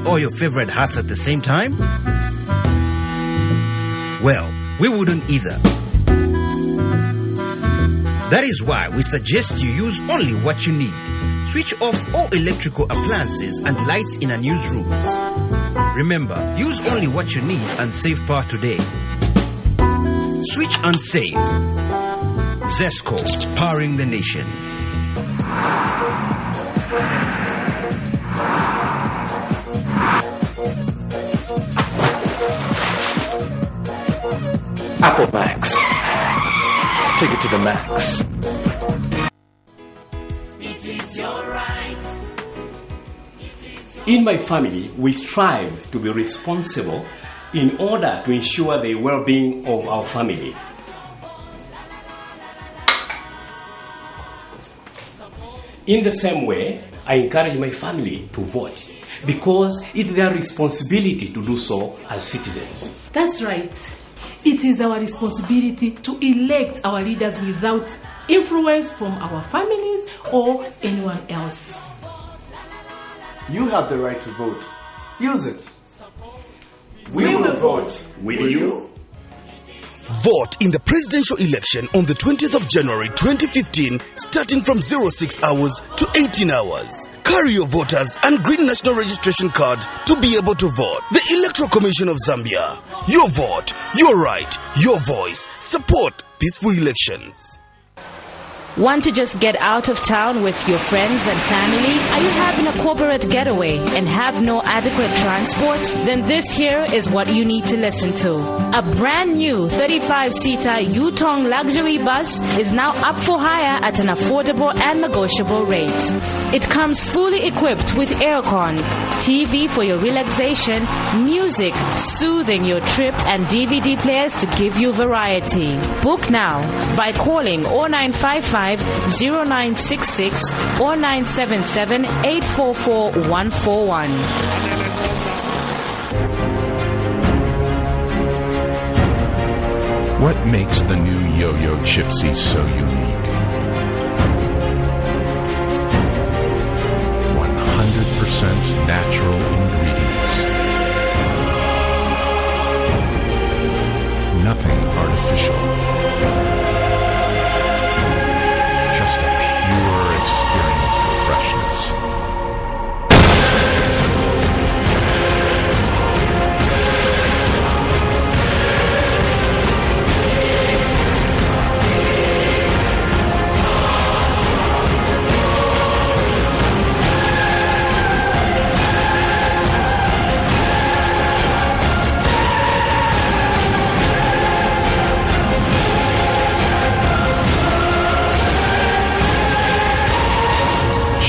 all your favorite hats at the same time? Well, we wouldn't either. That is why we suggest you use only what you need. Switch off all electrical appliances and lights in our newsrooms. Remember, use only what you need and save power today. Switch and save. ZESCO, powering the nation. Apple Max. Take it to the max. It is your right. In my family, we strive to be responsible in order to ensure the well-being of our family. In the same way, I encourage my family to vote because it's their responsibility to do so as citizens. That's right. It is our responsibility to elect our leaders without influence from our families or anyone else. You have the right to vote. Use it. We will vote. Will you? Vote in the presidential election on the 20th of January 2015, starting from 06 hours to 18 hours. Carry your voters and green national registration card to be able to vote. The Electoral Commission of Zambia. Your vote, your right, your voice. Support peaceful elections. Want to just get out of town with your friends and family? Are you having a corporate getaway and have no adequate transport? Then this here is what you need to listen to. A brand new 35-seater Yutong luxury bus is now up for hire at an affordable and negotiable rate. It comes fully equipped with aircon, TV for your relaxation, music soothing your trip, and DVD players to give you variety. Book now by calling 0955 0966 or 977 844 141. What makes the new Yo-Yo Chipsy so unique? 100% natural ingredients. Nothing artificial. Just a pure experience of freshness.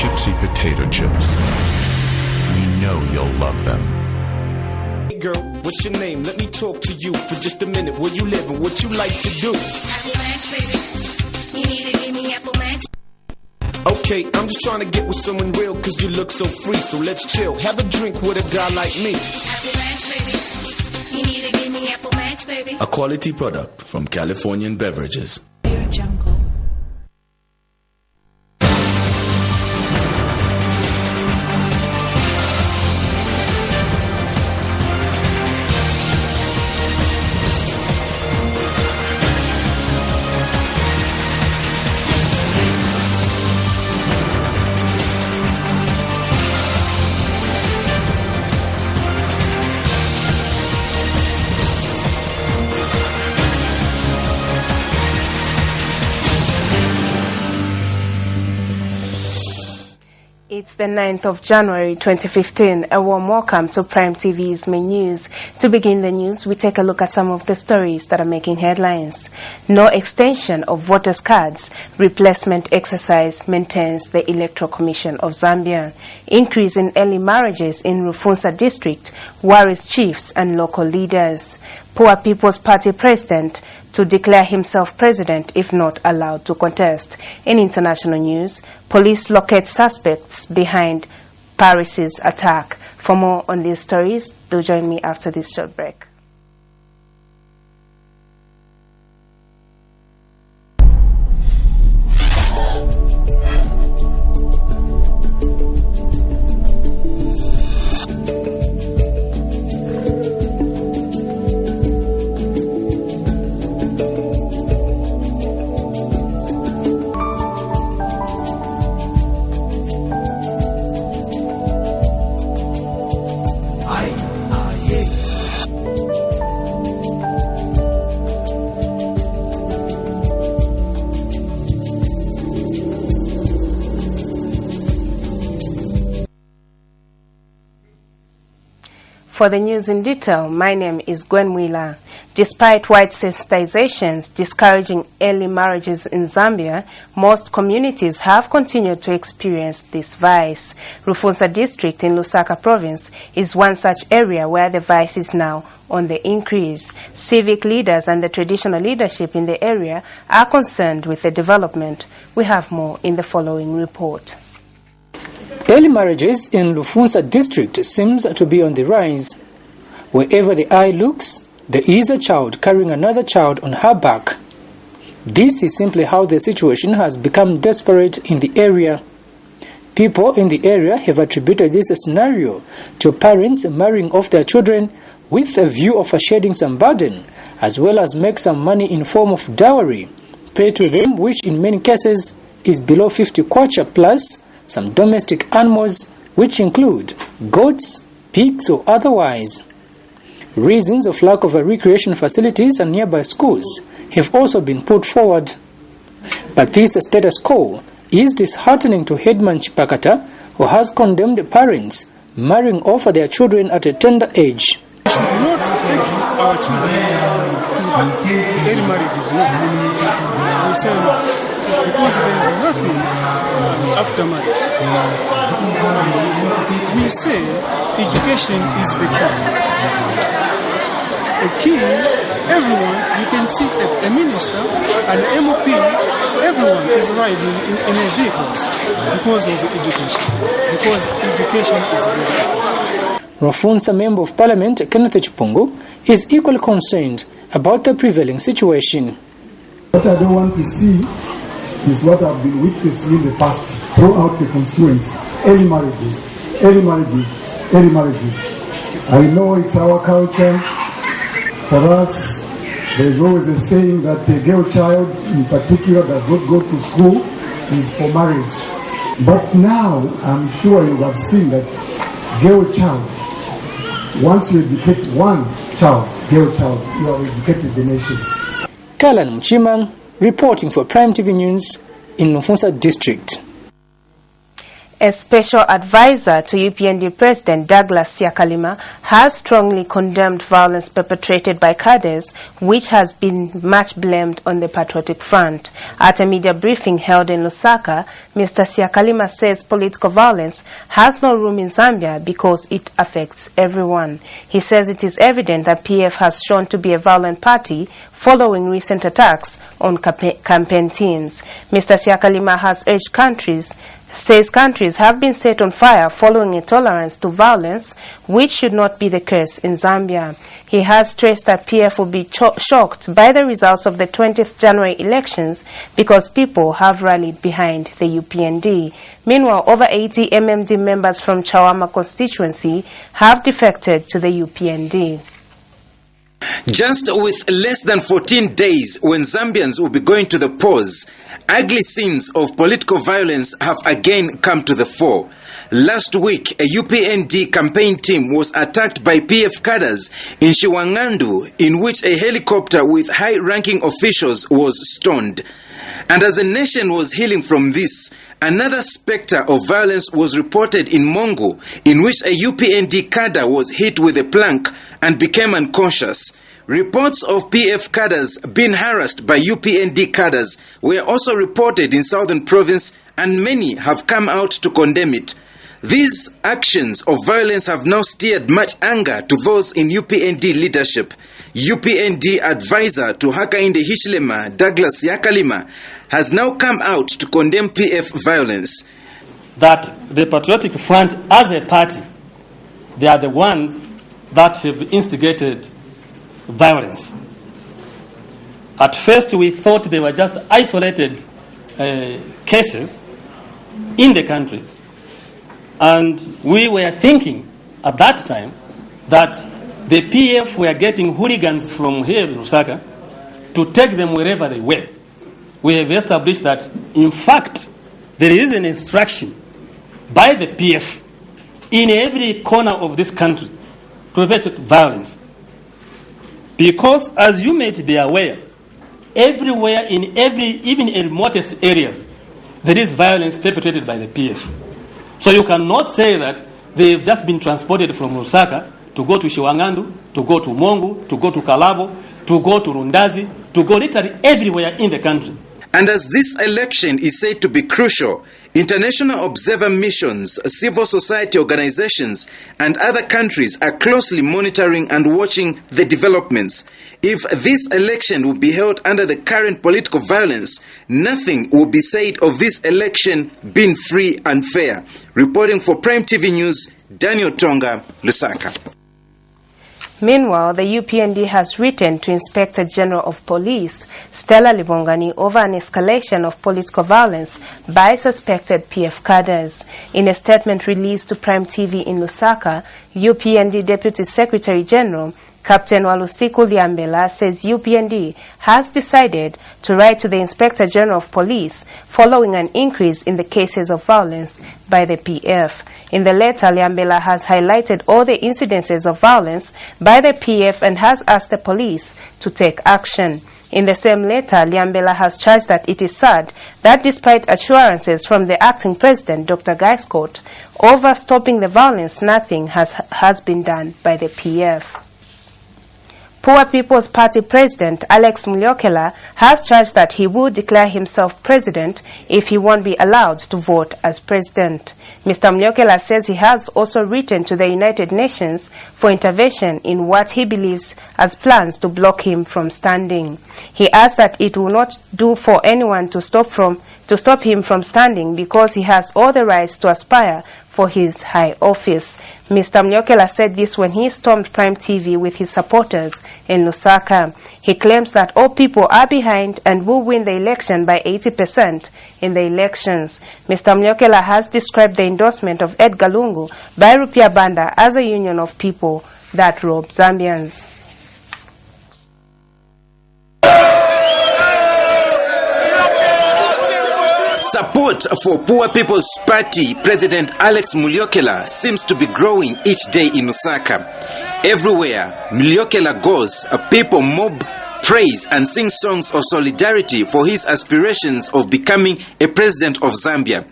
Chipsy potato chips. We know you'll love them. Hey girl, what's your name? Let me talk to you for just a minute. Where you live and what you like to do? Apple Max, baby. You need to give me Apple Max. Okay, I'm just trying to get with someone real cause you look so free. So let's chill, have a drink with a guy like me. Apple Max, baby. You need to give me Apple Max, baby. A quality product from Californian Beverages. Jungle. It's the 9th of January 2015. A warm welcome to Prime TV's main news. To begin the news, we take a look at some of the stories that are making headlines. No extension of voters' cards. Replacement exercise maintains the Electoral Commission of Zambia. Increase in early marriages in Rufunsa district worries chiefs and local leaders. Poor People's Party president to declare himself president if not allowed to contest. In international news, police locate suspects behind Paris's attack. For more on these stories, do join me after this short break. For the news in detail, my name is Gwen Wheeler. Despite wide sensitizations discouraging early marriages in Zambia, most communities have continued to experience this vice. Rufunsa district in Lusaka province is one such area where the vice is now on the increase. Civic leaders and the traditional leadership in the area are concerned with the development. We have more in the following report. Early marriages in Rufunsa district seems to be on the rise. Wherever the eye looks, there is a child carrying another child on her back. This is simply how the situation has become desperate in the area. People in the area have attributed this scenario to parents marrying off their children with a view of shedding some burden, as well as make some money in form of dowry paid to them, which in many cases is below 50 kwacha plus some domestic animals, which include goats, pigs or otherwise. Reasons of lack of recreation facilities and nearby schools have also been put forward. But this status quo is disheartening to Headman Chipakata, who has condemned parents marrying off their children at a tender age. We should not take our children to early marriages. No. We say no, because there is nothing after marriage. We say education is the key. A key, everyone, you can see a minister, an MOP, everyone is riding in a vehicles because of the education. Because education is very important. Rufunsa Member of Parliament Kenneth Chipungu is equally concerned about the prevailing situation. What I don't want to see is what I've been witnessing in the past throughout the constituency. Early marriages, early marriages, early marriages. I know it's our culture. For us, there is always a saying that a girl child in particular that does not go to school is for marriage. But now, I'm sure you have seen that girl child, once you educate one child, girl child, you have educated the nation. Kalan Mchimang reporting for Prime TV News in Rufunsa district. A special advisor to UPND President Douglas Siakalima has strongly condemned violence perpetrated by cadres, which has been much blamed on the Patriotic Front. At a media briefing held in Lusaka, Mr. Siakalima says political violence has no room in Zambia because it affects everyone. He says it is evident that PF has shown to be a violent party following recent attacks on campaign teams. Mr. Siakalima has urged countries have been set on fire following a tolerance to violence, which should not be the case in Zambia. He has stressed that PF will be shocked by the results of the 20th January elections because people have rallied behind the UPND. Meanwhile, over 80 MMD members from Chawama constituency have defected to the UPND. Just with less than 14 days when Zambians will be going to the polls, ugly scenes of political violence have again come to the fore. Last week, a UPND campaign team was attacked by PF cadres in Shiwangandu, in which a helicopter with high-ranking officials was stormed. And as the nation was healing from this, another spectre of violence was reported in Mongo, in which a UPND cadre was hit with a plank and became unconscious. Reports of PF cadres being harassed by UPND cadres were also reported in Southern Province, and many have come out to condemn it. These actions of violence have now stirred much anger to those in UPND leadership. UPND advisor to Hakainde Hichilema, Douglas Siakalima, has now come out to condemn PF violence. That the Patriotic Front as a party, they are the ones that have instigated violence. At first we thought they were just isolated cases in the country. And we were thinking at that time that the PF were getting hooligans from here in Lusaka to take them wherever they were. We have established that, in fact, there is an instruction by the PF in every corner of this country to prevent violence. Because, as you may be aware, everywhere even in remotest areas, there is violence perpetrated by the PF. So you cannot say that they've just been transported from Lusaka to to go to Shiwangandu, to go to Mongu, to go to Kalabo, to go to Rundazi, to go literally everywhere in the country. And as this election is said to be crucial, international observer missions, civil society organizations, and other countries are closely monitoring and watching the developments. If this election will be held under the current political violence, nothing will be said of this election being free and fair. Reporting for Prime TV News, Daniel Tonga, Lusaka. Meanwhile, the UPND has written to Inspector General of Police, Stella Livongani, over an escalation of political violence by suspected PF cadres. In a statement released to Prime TV in Lusaka, UPND Deputy Secretary General Captain Walusiku Liambela says UPND has decided to write to the Inspector General of Police following an increase in the cases of violence by the PF. In the letter, Liambela has highlighted all the incidences of violence by the PF and has asked the police to take action. In the same letter, Liambela has charged that it is sad that despite assurances from the acting president, Dr. Guy Scott, over stopping the violence, nothing has been done by the PF. Poor People's Party President Alex Mulyokela has charged that he will declare himself president if he won't be allowed to vote as president. Mr. Mulyokela says he has also written to the United Nations for intervention in what he believes as plans to block him from standing. He adds that it will not do for anyone to stop him from standing because he has all the rights to aspire for his high office. Mr. Mulyokela said this when he stormed Prime TV with his supporters in Lusaka. He claims that all people are behind and will win the election by 80% in the elections. Mr. Mulyokela has described the endorsement of Edgar Lungu by Rupia Banda as a union of people that rob Zambians. Support for Poor People's Party President Alex Mulyokela seems to be growing each day in Lusaka. Everywhere Mulyokela goes, people mob, praise and sing songs of solidarity for his aspirations of becoming a president of Zambia.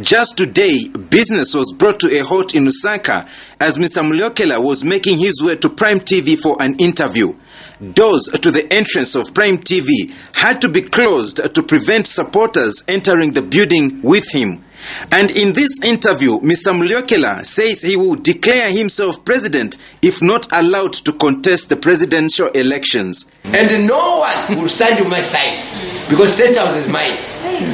Just today, business was brought to a halt in Lusaka as Mr. Mulyokela was making his way to Prime TV for an interview. Doors to the entrance of Prime TV had to be closed to prevent supporters entering the building with him. And in this interview, Mr. Mulyokela says he will declare himself president if not allowed to contest the presidential elections. And no one will stand on my side because State House is mine.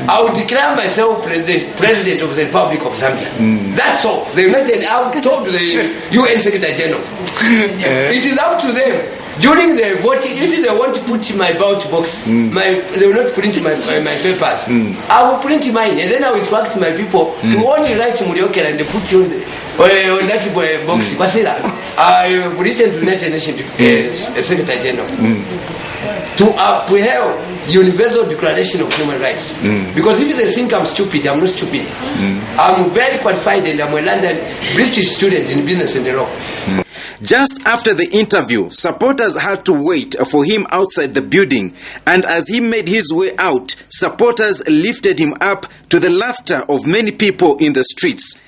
I will declare myself president of the Republic of Zambia. That's all. The United, I've told the UN Secretary General. It is up to them. During the voting, if they want to put my ballot box, they will not print my papers. I will print mine, and then I will instruct my people to only write Mulyokela and put you on that box. I have written to the United Nations Secretary General to uphold Universal Declaration of Human Rights. Because if they think I'm stupid, I'm not stupid. I'm very qualified and I'm a London British student in business and the law. Just after the interview, supporters had to wait for him outside the building, and as he made his way out, supporters lifted him up to the laughter of many people in the streets.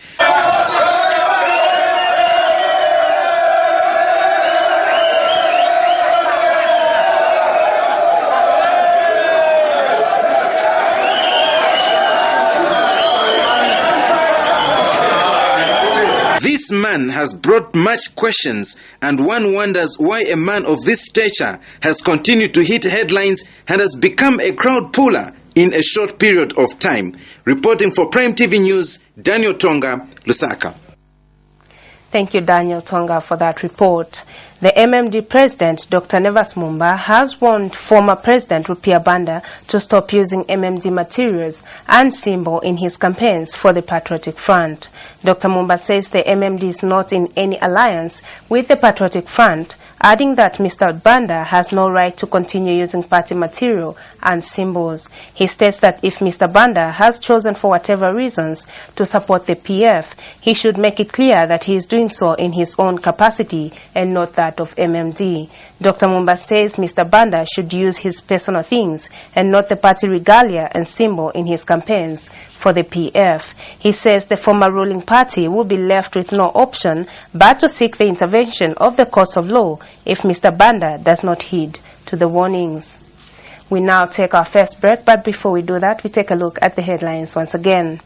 This man has brought much questions, and one wonders why a man of this stature has continued to hit headlines and has become a crowd puller in a short period of time. Reporting for Prime TV News, Daniel Tonga, Lusaka. Thank you, Daniel Tonga, for that report. The MMD president, Dr. Nevas Mumba, has warned former President Rupia Banda to stop using MMD materials and symbol in his campaigns for the Patriotic Front. Dr. Mumba says the MMD is not in any alliance with the Patriotic Front, adding that Mr. Banda has no right to continue using party material and symbols. He states that if Mr. Banda has chosen for whatever reasons to support the PF, he should make it clear that he is doing so in his own capacity and not that of MMD. Dr. Mumba says Mr. Banda should use his personal things and not the party regalia and symbol in his campaigns for the PF. He says the former ruling party will be left with no option but to seek the intervention of the courts of law if Mr. Banda does not heed to the warnings. We now take our first break, but before we do that, we take a look at the headlines once again.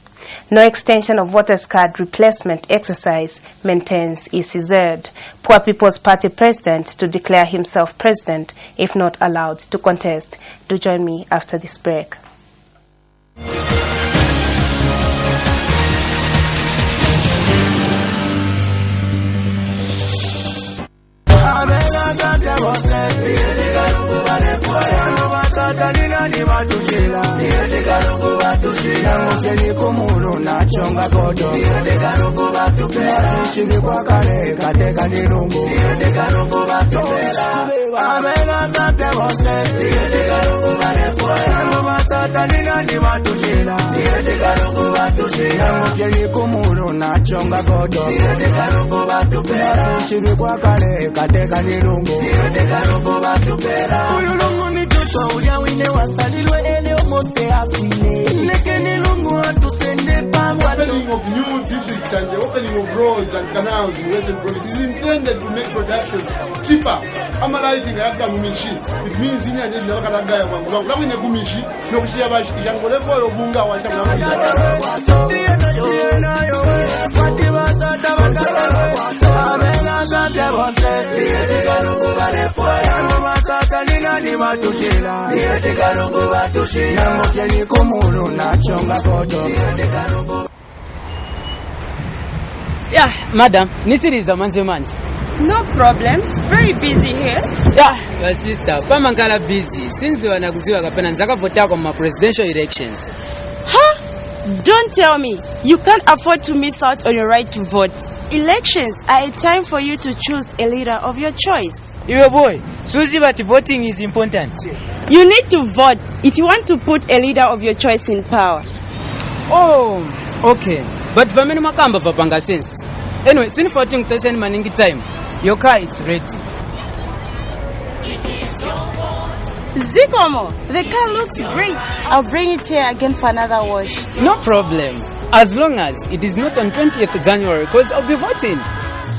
No extension of voters' card replacement exercise, maintains ECZ. Poor People's Party president to declare himself president if not allowed to contest. Do join me after this break. Opening of new districts and the opening of roads and canals in Western Province is intended to make production cheaper. Amalizing after Gumishi, it means in the Nakaragaya, when the Gumishi, no Shiava, Yangolevo, Bunga, Yeah, madam, nisiriza manje. No problem, it's very busy here. Yeah, your sister, pamangala busy. Since you are nakuziwa kapena nzaka vota kwa presidential elections. Huh? Don't tell me. You can't afford to miss out on your right to vote. Elections are a time for you to choose a leader of your choice. Your boy, Susie, but voting is important. You need to vote if you want to put a leader of your choice in power. Oh, okay. But vamene makamba vapanga sense. Anyway, since voting doesn't maningi time, your car is ready. Zikomo, the car looks great. I'll bring it here again for another wash. No problem. As long as it is not on 20th January, because I'll be voting.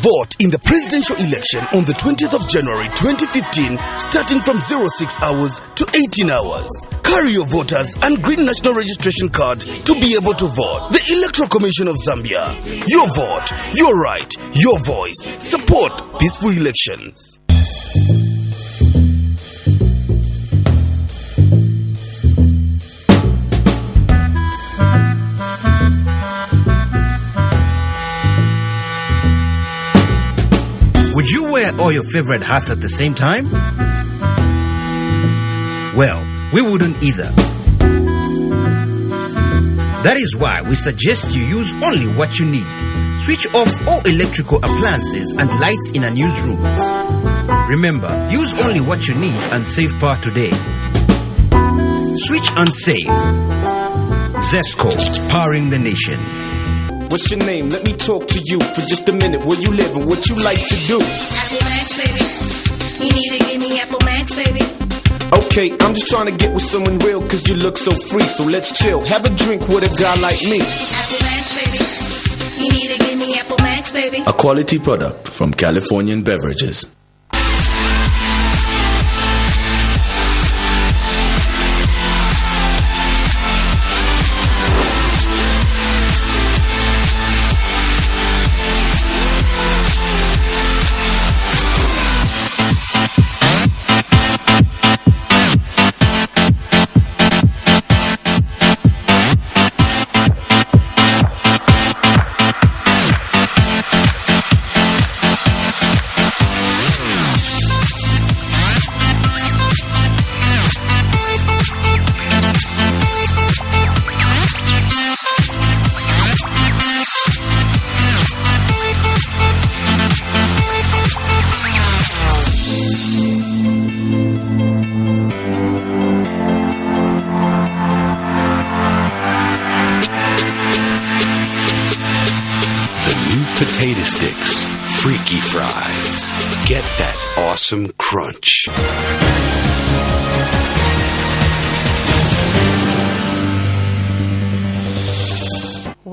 Vote in the presidential election on the 20th of January 2015, starting from 06 hours to 18 hours. Carry your voters and green national registration card to be able to vote. The Electoral Commission of Zambia. Your vote, your right, your voice. Support peaceful elections. Would you wear all your favorite hats at the same time? Well, we wouldn't either. That is why we suggest you use only what you need. Switch off all electrical appliances and lights in our newsrooms. Remember, use only what you need and save power today. Switch and save. Zesco, powering the nation. What's your name? Let me talk to you for just a minute. Where you live and what you like to do? Apple Max, baby. You need to give me Apple Max, baby. Okay, I'm just trying to get with someone real cause you look so free. So let's chill, have a drink with a guy like me. Apple Max, baby. You need to give me Apple Max, baby. A quality product from Californian Beverages. Potato sticks, freaky fries. Get that awesome crunch.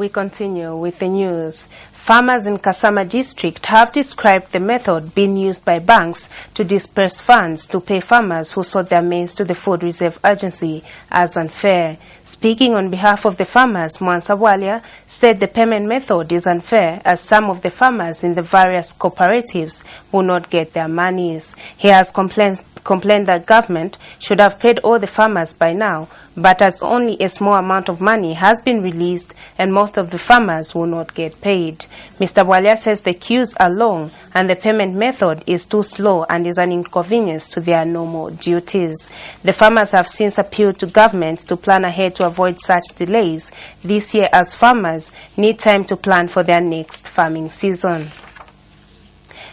We continue with the news. Farmers in Kasama district have described the method being used by banks to disperse funds to pay farmers who sold their maize to the Food Reserve Agency as unfair. Speaking on behalf of the farmers, Mwansa Walia said the payment method is unfair as some of the farmers in the various cooperatives will not get their monies. He has complained that government should have paid all the farmers by now, but as only a small amount of money has been released and most of the farmers will not get paid. Mr. Walia says the queues are long and the payment method is too slow and is an inconvenience to their normal duties. The farmers have since appealed to government to plan ahead to avoid such delays this year, as farmers need time to plan for their next farming season.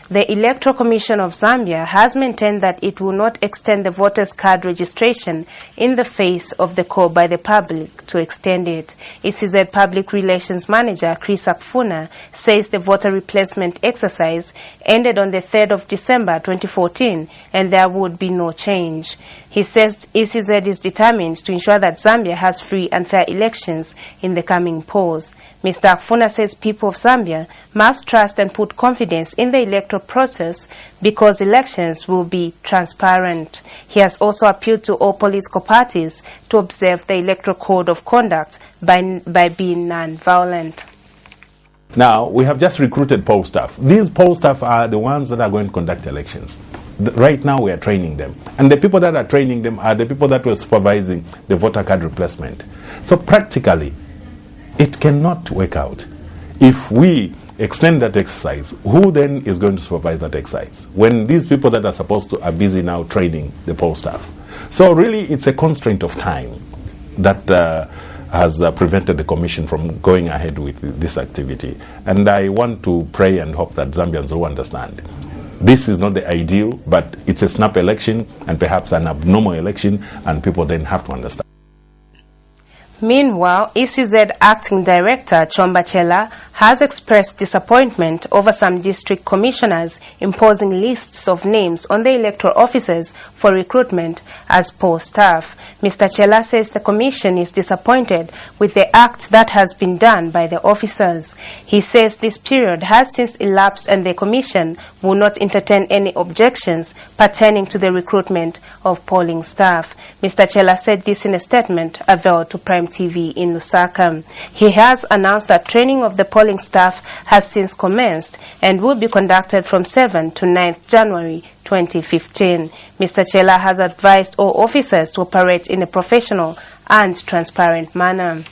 The Electoral Commission of Zambia has maintained that it will not extend the voters' card registration in the face of the call by the public to extend it. ECZ Public Relations Manager Chris Akfuna says the voter replacement exercise ended on the 3rd of December 2014 and there would be no change. He says ECZ is determined to ensure that Zambia has free and fair elections in the coming polls. Mr. Akfuna says people of Zambia must trust and put confidence in the electoral process because elections will be transparent. He has also appealed to all political parties to observe the electoral code of conduct by being non-violent. Now, we have just recruited poll staff. These poll staff are the ones that are going to conduct elections. Right now we are training them. And the people that are training them are the people that were supervising the voter card replacement. So practically, it cannot work out. If we extend that exercise, who then is going to supervise that exercise when these people that are supposed to are busy now training the poll staff? So really it's a constraint of time that has prevented the Commission from going ahead with this activity. And I want to pray and hope that Zambians will understand. This is not the ideal, but it's a snap election and perhaps an abnormal election, and people then have to understand. Meanwhile, ECZ Acting Director Chomba Chela has expressed disappointment over some district commissioners imposing lists of names on the electoral officers for recruitment as poll staff. Mr. Chela says the commission is disappointed with the act that has been done by the officers. He says this period has since elapsed and the commission will not entertain any objections pertaining to the recruitment of polling staff. Mr. Chela said this in a statement availed to Prime TV in Lusaka. He has announced that training of the polling staff has since commenced and will be conducted from 7 to 9th January 2015. Mr. Chela has advised all officers to operate in a professional and transparent manner.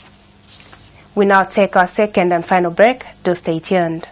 We now take our second and final break. Do stay tuned.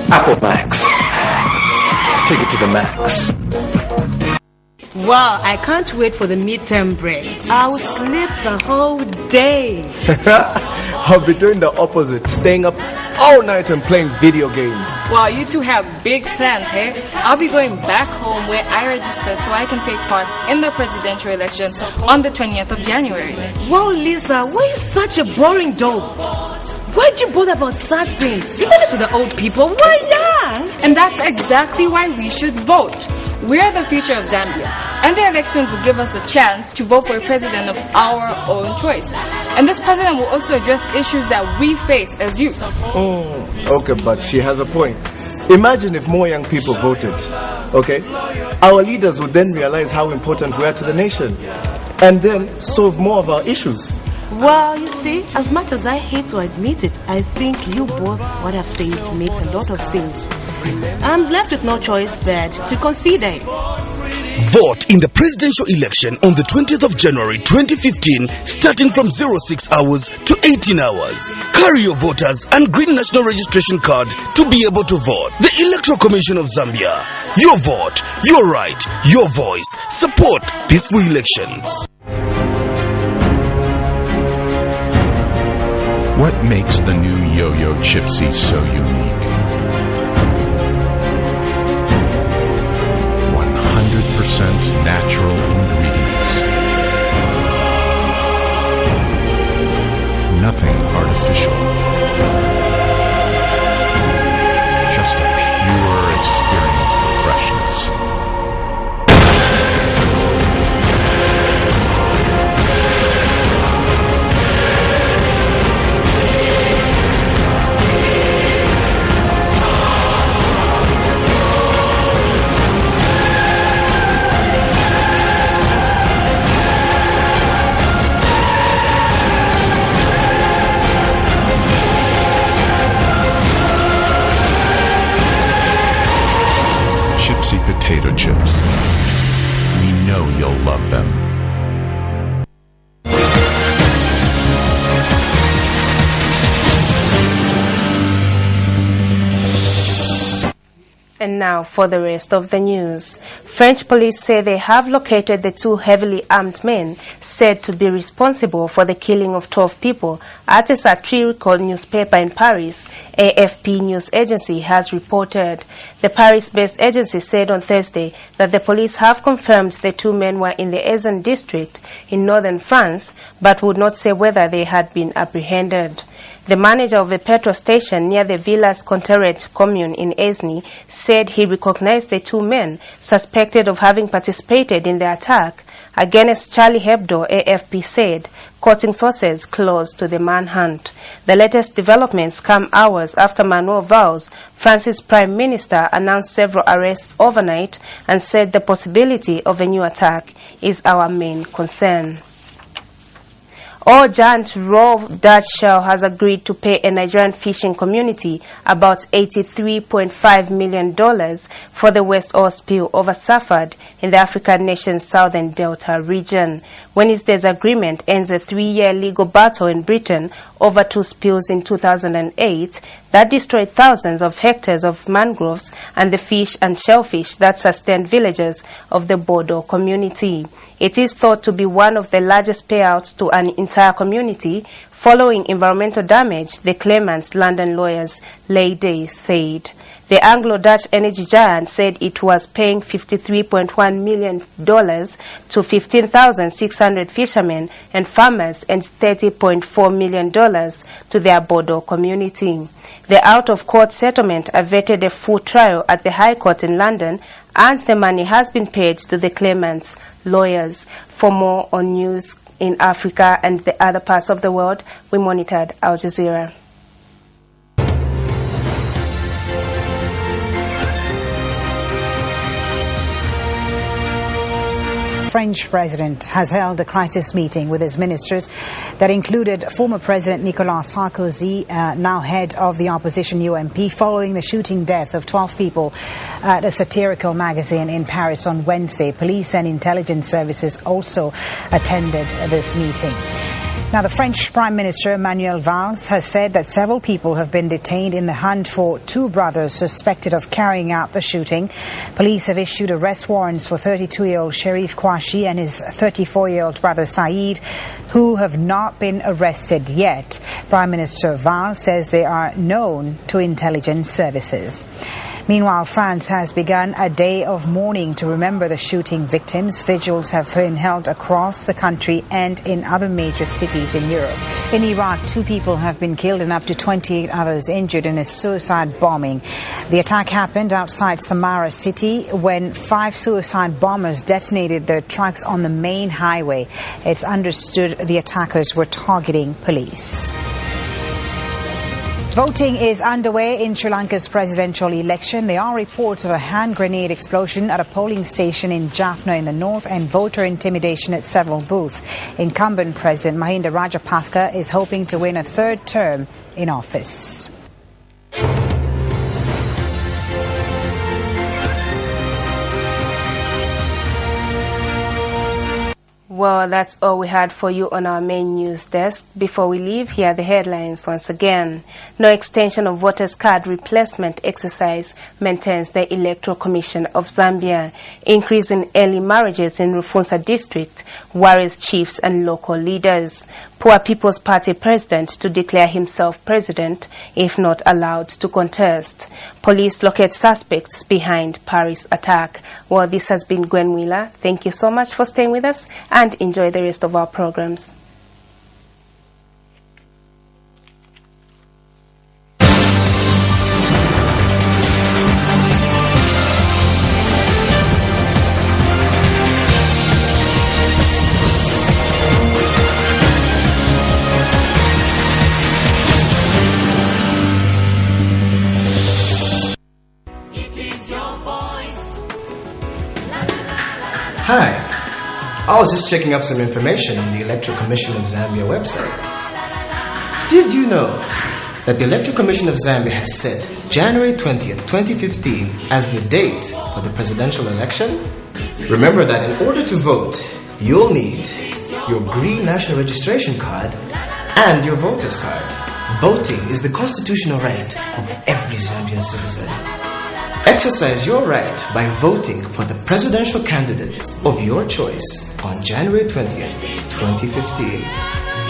Apple Max. Take it to the max. Wow, I can't wait for the midterm break. I'll sleep the whole day. I'll be doing the opposite, staying up all night and playing video games. Wow, you two have big plans, hey? I'll be going back home where I registered so I can take part in the presidential election on the 20th of January. Wow, Lisa, why are you such a boring dog? Why'd you bother about such things? Leave it to the old people. We're young. And that's exactly why we should vote. We are the future of Zambia, and the elections will give us a chance to vote for a president of our own choice. And this president will also address issues that we face as youth. Okay, but she has a point. Imagine if more young people voted, okay? Our leaders would then realize how important we are to the nation and then solve more of our issues. Well, you see, as much as I hate to admit it, I think you both, what I've said, makes a lot of sense. I'm left with no choice but to consider it. Vote in the presidential election on the 20th of January 2015, starting from 06 hours to 18 hours. Carry your voters and green national registration card to be able to vote. The Electoral Commission of Zambia. Your vote, your right, your voice. Support peaceful elections. What makes the new Yo-Yo Chipsy so unique? 100% natural ingredients. Nothing artificial. Just a pure experience of freshness. Chipsy potato chips. We know you'll love them. And now for the rest of the news. French police say they have located the two heavily armed men said to be responsible for the killing of 12 people at a satirical newspaper in Paris, AFP news agency has reported. The Paris-based agency said on Thursday that the police have confirmed the two men were in the Aisne district in northern France, but would not say whether they had been apprehended. The manager of a petrol station near the Villas Conteret commune in Aisne said he recognized the two men suspected of having participated in the attack against Charlie Hebdo, AFP said, quoting sources close to the manhunt. The latest developments come hours after Manuel Valls, France's prime minister, announced several arrests overnight and said the possibility of a new attack is our main concern. Oil giant Royal Dutch Shell has agreed to pay a Nigerian fishing community about $83.5 million for the West oil spill over suffered in the African nation's southern Delta region. Wednesday's agreement ends a 3-year legal battle in Britain over two spills in 2008 that destroyed thousands of hectares of mangroves and the fish and shellfish that sustained villages of the Bodo community. It is thought to be one of the largest payouts to an entire community following environmental damage, the claimant's London lawyers Leyday said. The Anglo-Dutch energy giant said it was paying $53.1 million to 15,600 fishermen and farmers and $30.4 million to their Bodo community. The out-of-court settlement awaited a full trial at the High Court in London, and the money has been paid to the claimant's lawyers. For more on news in Africa and the other parts of the world, we monitored Al Jazeera. French president has held a crisis meeting with his ministers that included former President Nicolas Sarkozy, now head of the opposition UMP, following the shooting death of 12 people at a satirical magazine in Paris on Wednesday. Police and intelligence services also attended this meeting. Now, the French Prime Minister Manuel Valls has said that several people have been detained in the hunt for two brothers suspected of carrying out the shooting. Police have issued arrest warrants for 32-year-old Sherif Kouachi and his 34-year-old brother Saeed, who have not been arrested yet. Prime Minister Valls says they are known to intelligence services. Meanwhile, France has begun a day of mourning to remember the shooting victims. Vigils have been held across the country and in other major cities in Europe. In Iraq, 2 people have been killed and up to 28 others injured in a suicide bombing. The attack happened outside Samarra city when 5 suicide bombers detonated their trucks on the main highway. It's understood the attackers were targeting police. Voting is underway in Sri Lanka's presidential election. There are reports of a hand grenade explosion at a polling station in Jaffna in the north and voter intimidation at several booths. Incumbent President Mahinda Rajapaksa is hoping to win a third term in office. Well, that's all we had for you on our main news desk. Before we leave, here are the headlines once again. No extension of voters' card replacement exercise maintains the Electoral Commission of Zambia. Increase in early marriages in Rufunsa district worries chiefs and local leaders. Poor People's Party president to declare himself president if not allowed to contest. Police locate suspects behind Paris attack. Well, this has been Gwen Wheeler. Thank you so much for staying with us and enjoy the rest of our programs. Hi, I was just checking up some information on the Electoral Commission of Zambia website. Did you know that the Electoral Commission of Zambia has set January 20th, 2015 as the date for the presidential election? Remember that in order to vote, you'll need your green national registration card and your voter's card. Voting is the constitutional right of every Zambian citizen. Exercise your right by voting for the presidential candidate of your choice on January 20th, 2015.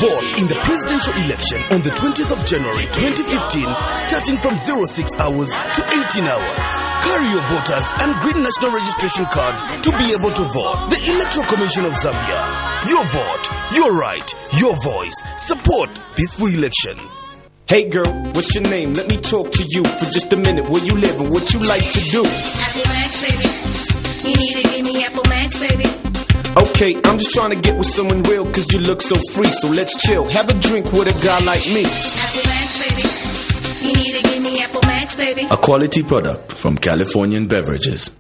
Vote in the presidential election on the 20th of January 2015, starting from 06 hours to 18 hours. Carry your voters and green national registration card to be able to vote. The Electoral Commission of Zambia. Your vote, your right, your voice. Support peaceful elections. Hey girl, what's your name? Let me talk to you for just a minute. Where you live and what you like to do? Apple Max, baby. You need to give me Apple Max, baby. Okay, I'm just trying to get with someone real cause you look so free. So let's chill, have a drink with a guy like me. Apple Max, baby. You need to give me Apple Max, baby. A quality product from Californian Beverages.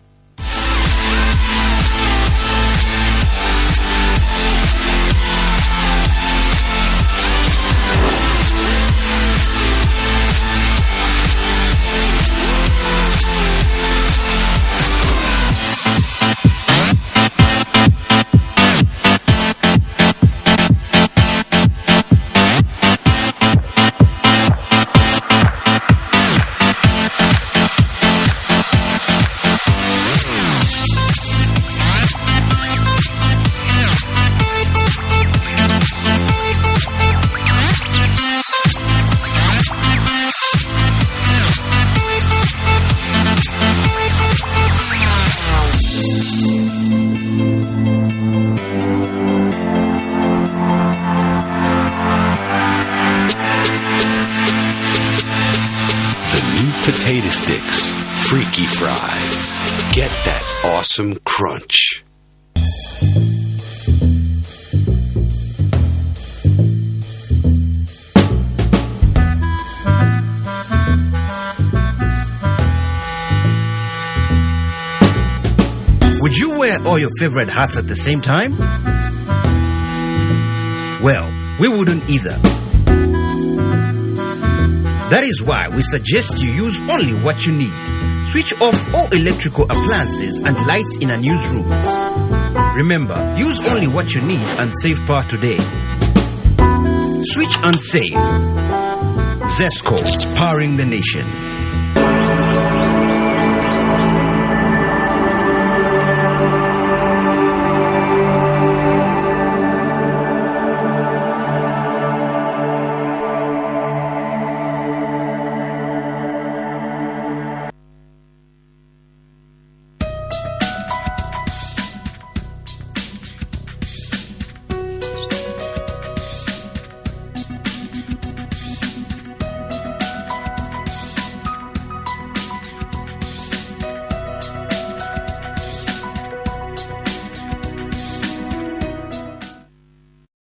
Potato sticks, freaky fries. Get that awesome crunch. Would you wear all your favorite hats at the same time? Well, we wouldn't either. That is why we suggest you use only what you need. Switch off all electrical appliances and lights in unused rooms. Remember, use only what you need and save power today. Switch and save. ZESCO, powering the nation.